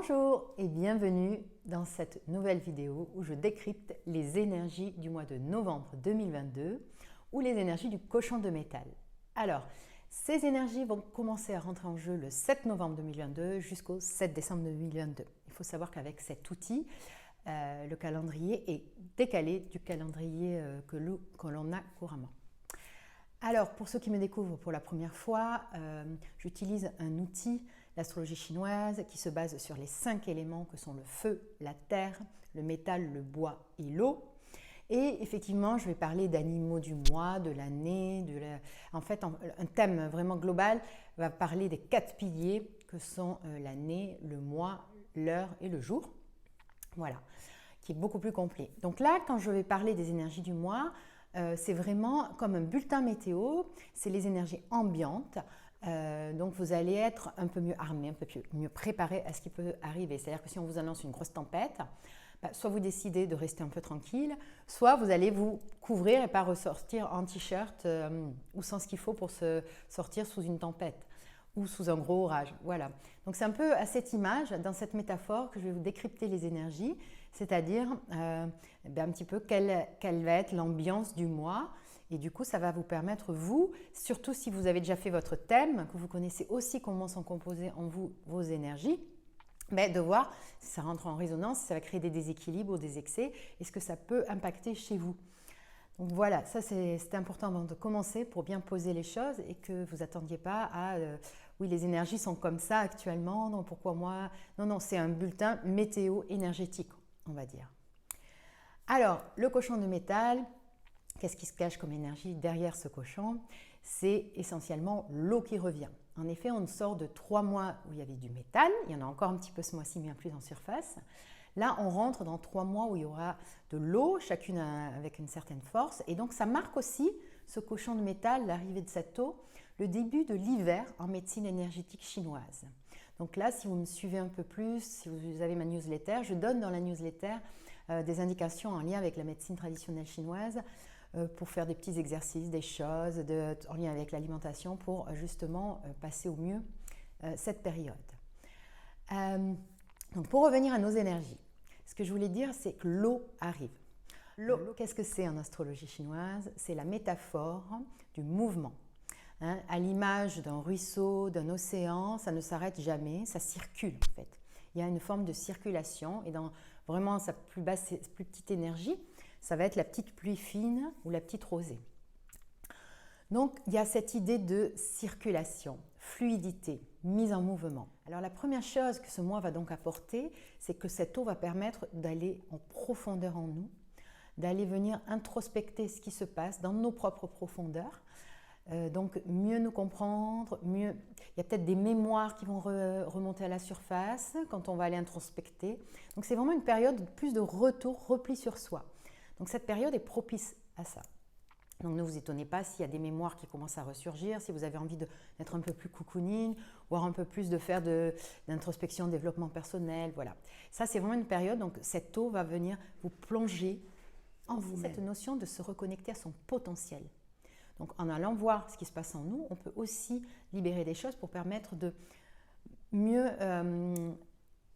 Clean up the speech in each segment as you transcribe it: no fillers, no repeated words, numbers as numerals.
Bonjour et bienvenue dans cette nouvelle vidéo où je décrypte les énergies du mois de novembre 2022 ou les énergies du cochon de métal. Alors, ces énergies vont commencer à rentrer en jeu le 7 novembre 2022 jusqu'au 7 décembre 2022. Il faut savoir qu'avec cet outil, le calendrier est décalé du calendrier que l'on a couramment. Alors, pour ceux qui me découvrent pour la première fois, j'utilise un outil, l'astrologie chinoise, qui se base sur les 5 éléments que sont le feu, la terre, le métal, le bois et l'eau. Et effectivement, je vais parler d'animaux du mois, de l'année, en fait, un thème vraiment global va parler des 4 piliers que sont l'année, le mois, l'heure et le jour. Voilà, qui est beaucoup plus complet. Donc là, quand je vais parler des énergies du mois, c'est vraiment comme un bulletin météo, c'est les énergies ambiantes. Donc vous allez être un peu mieux armé, un peu mieux préparé à ce qui peut arriver. C'est-à-dire que si on vous annonce une grosse tempête, soit vous décidez de rester un peu tranquille, soit vous allez vous couvrir et pas ressortir en t-shirt ou sans ce qu'il faut pour se sortir sous une tempête ou sous un gros orage. Voilà. Donc c'est un peu à cette image, dans cette métaphore, que je vais vous décrypter les énergies, c'est-à-dire un petit peu quelle va être l'ambiance du mois. Et du coup, ça va vous permettre, vous, surtout si vous avez déjà fait votre thème, que vous connaissez aussi comment sont composées en vous vos énergies, de voir si ça rentre en résonance, si ça va créer des déséquilibres ou des excès, et ce que ça peut impacter chez vous. Donc voilà, ça c'est important avant de commencer pour bien poser les choses et que vous attendiez pas à oui, les énergies sont comme ça actuellement, non, pourquoi moi? Non, c'est un bulletin météo énergétique, on va dire. Alors, le cochon de métal, qu'est-ce qui se cache comme énergie derrière ce cochon? C'est essentiellement l'eau qui revient. En effet, on sort de 3 mois où il y avait du métal, il y en a encore un petit peu ce mois-ci, mais plus en surface. Là, on rentre dans 3 mois où il y aura de l'eau, chacune avec une certaine force. Et donc, ça marque aussi, ce cochon de métal, l'arrivée de cette eau, le début de l'hiver en médecine énergétique chinoise. Donc là, si vous me suivez un peu plus, si vous avez ma newsletter, je donne dans la newsletter des indications en lien avec la médecine traditionnelle chinoise pour faire des petits exercices, des choses en lien avec l'alimentation pour justement passer au mieux cette période. Donc pour revenir à nos énergies, ce que je voulais dire, c'est que l'eau arrive. L'eau, qu'est-ce que c'est en astrologie chinoise? C'est la métaphore du mouvement. À l'image d'un ruisseau, d'un océan, ça ne s'arrête jamais, ça circule en fait. Il y a une forme de circulation et dans vraiment sa plus petite énergie, ça va être la petite pluie fine ou la petite rosée. Donc, il y a cette idée de circulation, fluidité, mise en mouvement. Alors, la première chose que ce mois va donc apporter, c'est que cette eau va permettre d'aller en profondeur en nous, d'aller venir introspecter ce qui se passe dans nos propres profondeurs. Donc, mieux nous comprendre, mieux. Il y a peut-être des mémoires qui vont remonter à la surface quand on va aller introspecter. Donc, c'est vraiment une période plus de retour, repli sur soi. Donc, cette période est propice à ça. Donc ne vous étonnez pas s'il y a des mémoires qui commencent à ressurgir, si vous avez envie d'être un peu plus cocooning, voire un peu plus de faire d'introspection, développement personnel, voilà. Ça c'est vraiment une période, donc cette eau va venir vous plonger en vous. Cette notion de se reconnecter à son potentiel. Donc en allant voir ce qui se passe en nous, on peut aussi libérer des choses pour permettre de mieux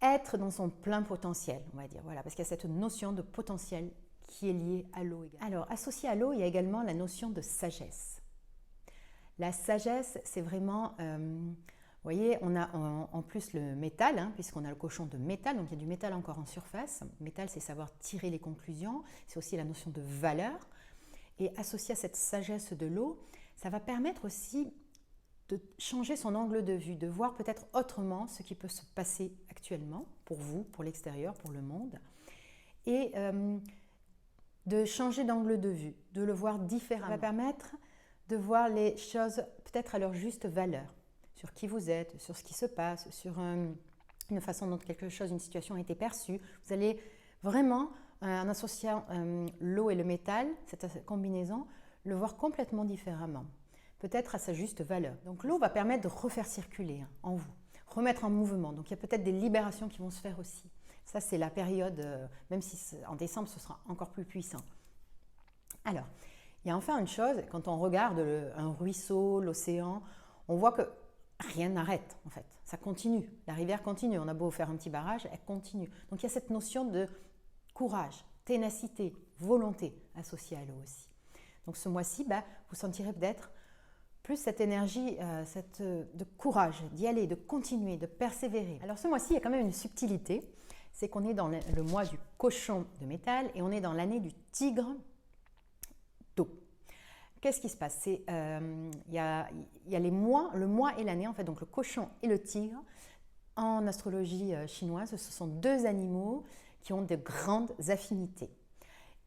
être dans son plein potentiel, on va dire, voilà, parce qu'il y a cette notion de potentiel qui est lié à l'eau également. Alors, associé à l'eau, il y a également la notion de sagesse. La sagesse, c'est vraiment, vous voyez, on a en plus le métal, puisqu'on a le cochon de métal, donc il y a du métal encore en surface. Le métal, c'est savoir tirer les conclusions, c'est aussi la notion de valeur. Et associé à cette sagesse de l'eau, ça va permettre aussi de changer son angle de vue, de voir peut-être autrement ce qui peut se passer actuellement, pour vous, pour l'extérieur, pour le monde. Et de changer d'angle de vue, de le voir différemment. Ça va permettre de voir les choses peut-être à leur juste valeur, sur qui vous êtes, sur ce qui se passe, sur une façon dont quelque chose, une situation a été perçue. Vous allez vraiment, en associant l'eau et le métal, cette combinaison, le voir complètement différemment, peut-être à sa juste valeur. Donc l'eau va permettre de refaire circuler en vous, remettre en mouvement. Donc il y a peut-être des libérations qui vont se faire aussi. Ça, c'est la période, même si en décembre, ce sera encore plus puissant. Alors, il y a enfin une chose, quand on regarde un ruisseau, l'océan, on voit que rien n'arrête, en fait. ça continue, la rivière continue, on a beau faire un petit barrage, elle continue. Donc il y a cette notion de courage, ténacité, volonté associée à l'eau aussi. Donc ce mois-ci, vous sentirez peut-être plus cette énergie de courage, d'y aller, de continuer, de persévérer. Alors ce mois-ci, il y a quand même une subtilité, c'est qu'on est dans le mois du cochon de métal et on est dans l'année du tigre d'eau. Qu'est-ce qui se passe? Il y a le mois et l'année, en fait, donc le cochon et le tigre. En astrologie chinoise, ce sont deux animaux qui ont de grandes affinités.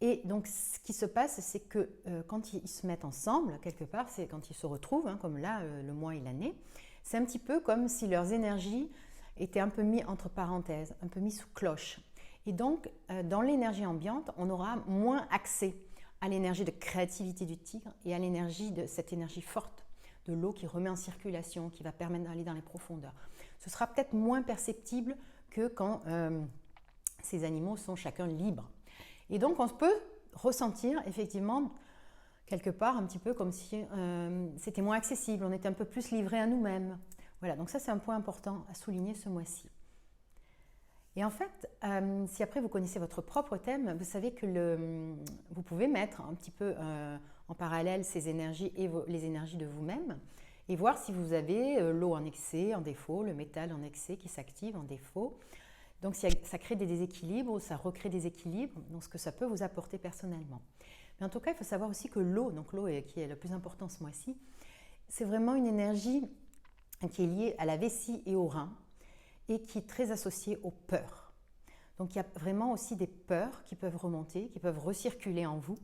Et donc, ce qui se passe, c'est que quand ils se mettent ensemble, quelque part, c'est quand ils se retrouvent, hein, comme là, le mois et l'année, c'est un petit peu comme si leurs énergies étaient un peu mis entre parenthèses, un peu mis sous cloche. Et donc, dans l'énergie ambiante, on aura moins accès à l'énergie de créativité du tigre et à l'énergie de cette énergie forte de l'eau qui remet en circulation, qui va permettre d'aller dans les profondeurs. Ce sera peut-être moins perceptible que quand ces animaux sont chacun libres. Et donc on peut ressentir effectivement quelque part un petit peu comme si c'était moins accessible, on était un peu plus livré à nous-mêmes. Voilà, donc ça c'est un point important à souligner ce mois-ci. Et en fait, si après vous connaissez votre propre thème, vous savez que vous pouvez mettre un petit peu en parallèle ces énergies et les énergies de vous-même et voir si vous avez l'eau en excès, en défaut, le métal en excès qui s'active en défaut. Donc ça crée des déséquilibres ou ça recrée des équilibres, donc ce que ça peut vous apporter personnellement. Mais en tout cas, il faut savoir aussi que l'eau, donc l'eau qui est le plus important ce mois-ci, c'est vraiment une énergie qui est liée à la vessie et au rein, et qui est très associé aux peurs. Donc il y a vraiment aussi des peurs qui peuvent remonter, qui peuvent recirculer en vous.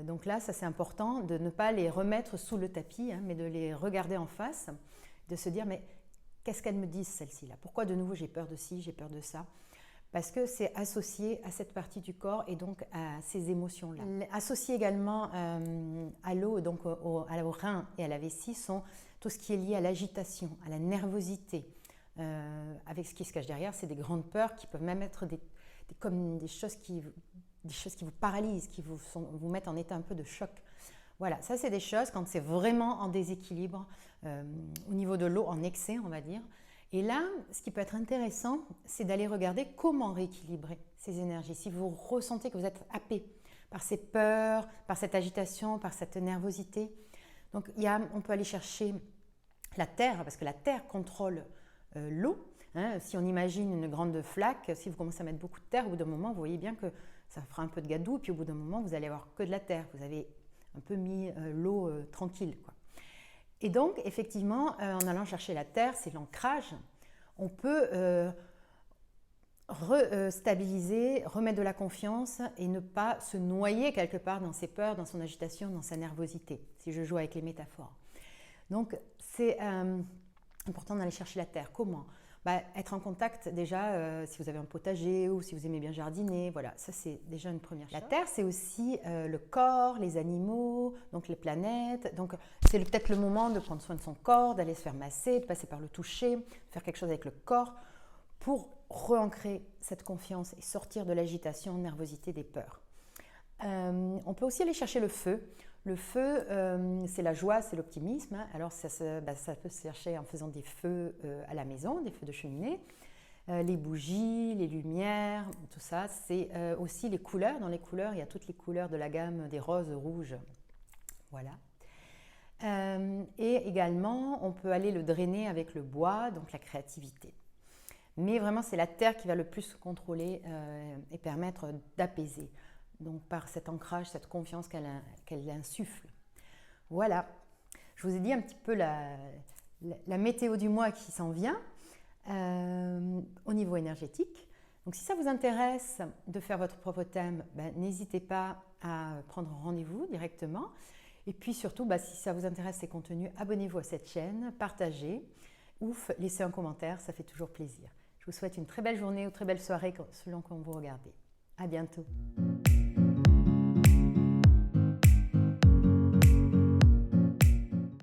Donc là, ça c'est important de ne pas les remettre sous le tapis, hein, mais de les regarder en face, de se dire mais qu'est-ce qu'elles me disent celles-ci-là? Pourquoi de nouveau j'ai peur de ci, j'ai peur de ça? Parce que c'est associé à cette partie du corps et donc à ces émotions-là. Associé également à l'eau, donc au rein et à la vessie, sont tout ce qui est lié à l'agitation, à la nervosité. Avec ce qui se cache derrière, c'est des grandes peurs qui peuvent même être comme des choses qui vous paralysent, qui vous mettent en état un peu de choc. Voilà, ça c'est des choses quand c'est vraiment en déséquilibre au niveau de l'eau, en excès on va dire. Et là, ce qui peut être intéressant, c'est d'aller regarder comment rééquilibrer ces énergies. Si vous ressentez que vous êtes happé par ces peurs, par cette agitation, par cette nervosité, donc on peut aller chercher la terre, parce que la terre contrôle l'eau. Hein, si on imagine une grande flaque, si vous commencez à mettre beaucoup de terre, au bout d'un moment, vous voyez bien que ça fera un peu de gadou, puis au bout d'un moment, vous allez avoir que de la terre. Vous avez un peu mis l'eau tranquille, quoi. Et donc, effectivement, en allant chercher la terre, c'est l'ancrage, on peut restabiliser, remettre de la confiance et ne pas se noyer quelque part dans ses peurs, dans son agitation, dans sa nervosité, si je joue avec les métaphores. Donc, c'est important d'aller chercher la terre. Comment? Être en contact déjà, si vous avez un potager ou si vous aimez bien jardiner, voilà, ça c'est déjà une première chose. La terre, c'est aussi le corps, les animaux, donc les planètes. Donc c'est peut-être le moment de prendre soin de son corps, d'aller se faire masser, de passer par le toucher, faire quelque chose avec le corps pour re-ancrer cette confiance et sortir de l'agitation, nervosité, des peurs. On peut aussi aller chercher le feu. Le feu, c'est la joie, c'est l'optimisme. Hein. Alors ça peut se chercher en faisant des feux à la maison, des feux de cheminée, les bougies, les lumières, tout ça. C'est aussi les couleurs. Dans les couleurs, il y a toutes les couleurs de la gamme des roses, rouges. Voilà. Et également, on peut aller le drainer avec le bois, donc la créativité. Mais vraiment, c'est la terre qui va le plus contrôler et permettre d'apaiser. Donc par cet ancrage, cette confiance qu'elle insuffle. Voilà, je vous ai dit un petit peu la météo du mois qui s'en vient au niveau énergétique. Donc si ça vous intéresse de faire votre propre thème, n'hésitez pas à prendre rendez-vous directement. Et puis surtout, si ça vous intéresse ces contenus, abonnez-vous à cette chaîne, partagez ou laissez un commentaire, ça fait toujours plaisir. Je vous souhaite une très belle journée ou très belle soirée selon quand vous regardez. À bientôt.